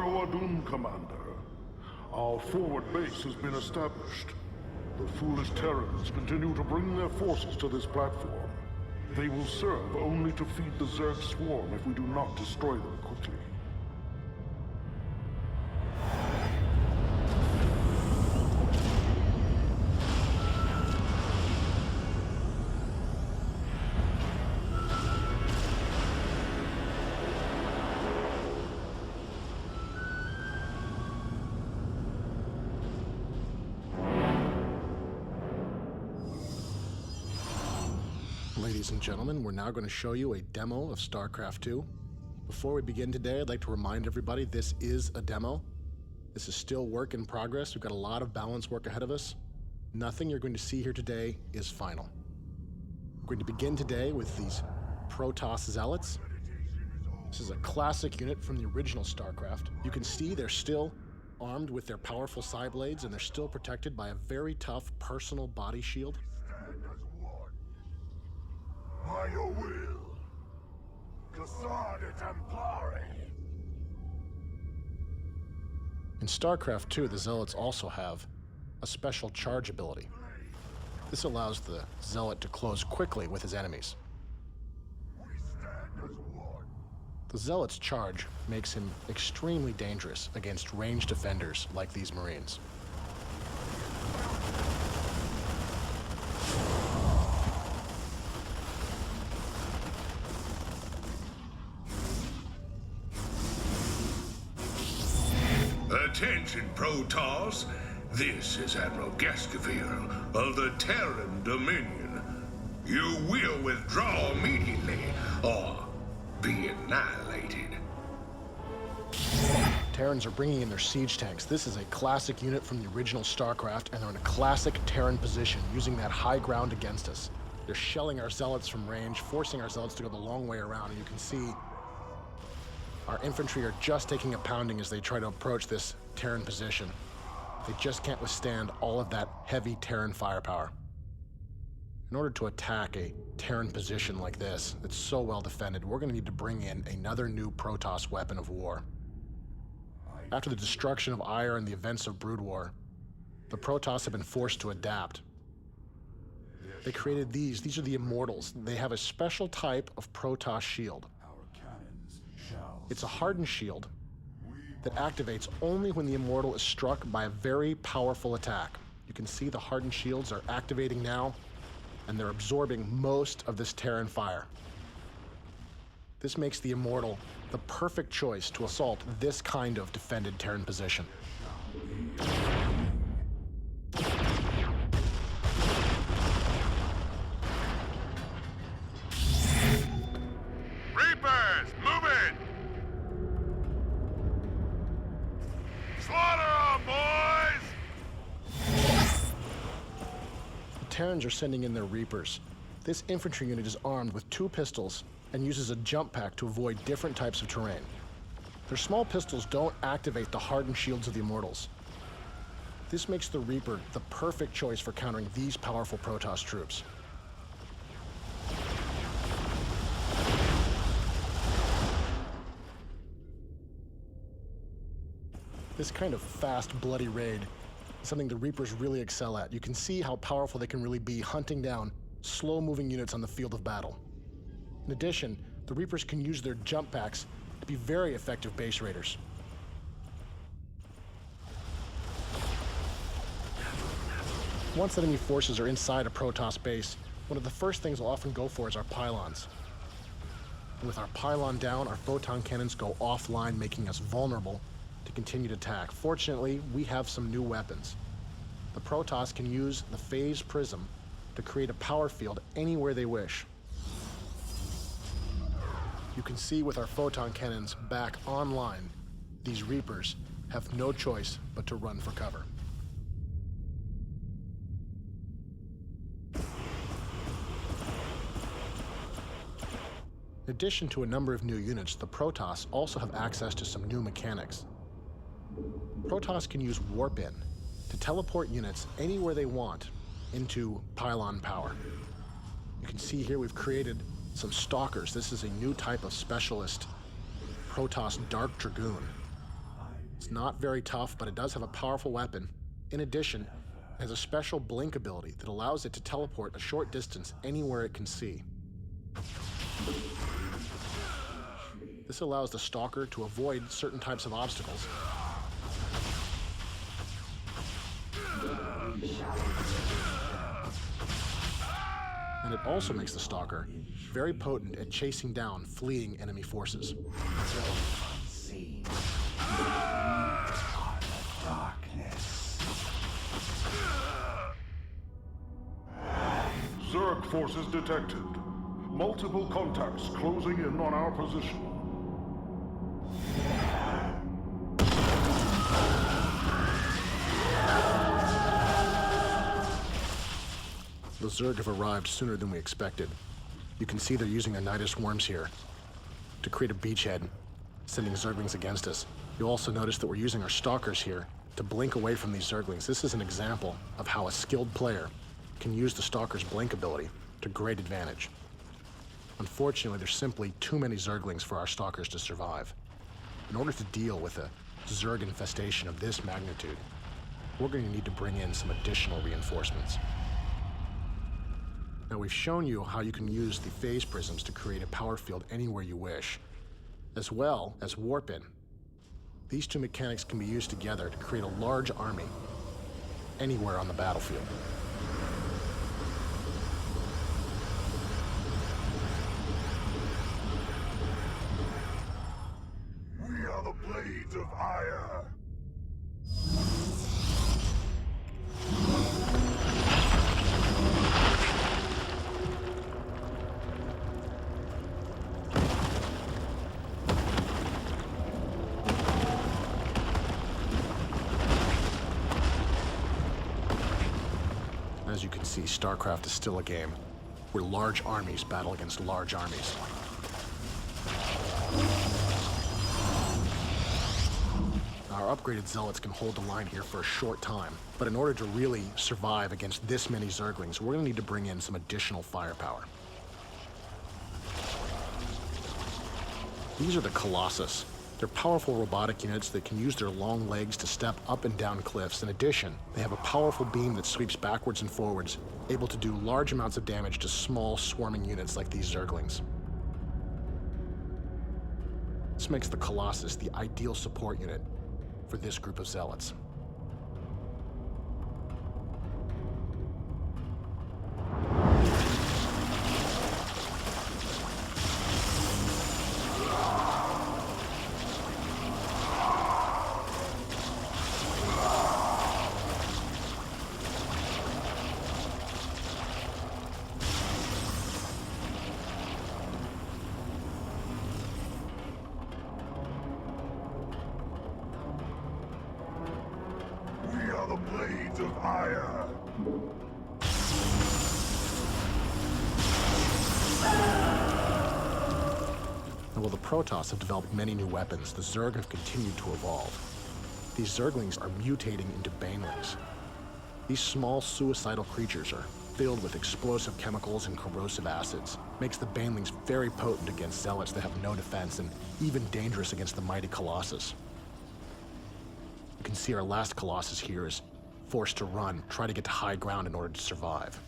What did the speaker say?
Adun, Commander. Our forward base has been established. The foolish Terrans continue to bring their forces to this platform. They will serve only to feed the Zerg swarm if we do not destroy them quickly. Ladies and gentlemen, we're now going to show you a demo of StarCraft 2. Before we begin today, I'd like to remind everybody this is a demo. This is still work in progress. We've got a lot of balance work ahead of us. Nothing you're going to see here today is final. We're going to begin today with these Protoss Zealots. This is a classic unit from the original StarCraft. You can see they're still armed with their powerful side blades, and they're still protected by a very tough personal body shield. By your will, In StarCraft 2, the Zealots also have a special charge ability. This allows the Zealot to close quickly with his enemies. The Zealot's charge makes him extremely dangerous against ranged defenders like these Marines. Attention, Protoss. This is Admiral Gascavir of the Terran Dominion. You will withdraw immediately, or be annihilated. Terrans are bringing in their siege tanks. This is a classic unit from the original StarCraft, and they're in a classic Terran position, using that high ground against us. They're shelling our Zealots from range, forcing our Zealots to go the long way around, and you can see our infantry are just taking a pounding as they try to approach this Terran position. They just can't withstand all of that heavy Terran firepower. In order to attack a Terran position like this, that's so well defended, we're going to need to bring in another new Protoss weapon of war. After the destruction of Ire and the events of Brood War, the Protoss have been forced to adapt. They created these. These are the Immortals. They have a special type of Protoss shield. It's a hardened shield that activates only when the Immortal is struck by a very powerful attack. You can see the hardened shields are activating now, and they're absorbing most of this Terran fire. This makes the Immortal the perfect choice to assault this kind of defended Terran position. Reapers, move it! Slaughter 'em, boys! The Terrans are sending in their Reapers. This infantry unit is armed with 2 pistols and uses a jump pack to avoid different types of terrain. Their small pistols don't activate the hardened shields of the Immortals. This makes the Reaper the perfect choice for countering these powerful Protoss troops. This kind of fast, bloody raid is something the Reapers really excel at. You can see how powerful they can really be hunting down slow-moving units on the field of battle. In addition, the Reapers can use their jump packs to be very effective base raiders. Once enemy forces are inside a Protoss base, one of the first things we'll often go for is our pylons. And with our pylon down, our photon cannons go offline, making us vulnerable to continued attack. Fortunately, we have some new weapons. The Protoss can use the phase prism to create a power field anywhere they wish. You can see with our photon cannons back online, these Reapers have no choice but to run for cover. In addition to a number of new units, the Protoss also have access to some new mechanics. Protoss can use Warp-In to teleport units anywhere they want into pylon power. You can see here we've created some Stalkers. This is a new type of specialist Protoss Dark Dragoon. It's not very tough, but it does have a powerful weapon. In addition, it has a special blink ability that allows it to teleport a short distance anywhere it can see. This allows the Stalker to avoid certain types of obstacles. And it also makes the Stalker very potent at chasing down fleeing enemy forces. Zerg forces detected. Multiple contacts closing in on our position. The Zerg have arrived sooner than we expected. You can see they're using their Nidus worms here to create a beachhead, sending Zerglings against us. You'll also notice that we're using our Stalkers here to blink away from these Zerglings. This is an example of how a skilled player can use the Stalker's blink ability to great advantage. Unfortunately, there's simply too many Zerglings for our Stalkers to survive. In order to deal with a Zerg infestation of this magnitude, we're going to need to bring in some additional reinforcements. Now, we've shown you how you can use the phase prisms to create a power field anywhere you wish, as well as warp in. These two mechanics can be used together to create a large army anywhere on the battlefield. We are the blades of ire. As you can see, StarCraft is still a game where large armies battle against large armies. Our upgraded Zealots can hold the line here for a short time, but in order to really survive against this many Zerglings, we're going to need to bring in some additional firepower. These are the Colossus. They're powerful robotic units that can use their long legs to step up and down cliffs. In addition, they have a powerful beam that sweeps backwards and forwards, able to do large amounts of damage to small, swarming units like these Zerglings. This makes the Colossus the ideal support unit for this group of Zealots. We are the blades of ire. And while the Protoss have developed many new weapons, the Zerg have continued to evolve. These Zerglings are mutating into Banelings. These small, suicidal creatures are filled with explosive chemicals and corrosive acids. Makes the Banelings very potent against Zealots that have no defense, and even dangerous against the mighty Colossus. You can see our last Colossus here is forced to run, try to get to high ground in order to survive.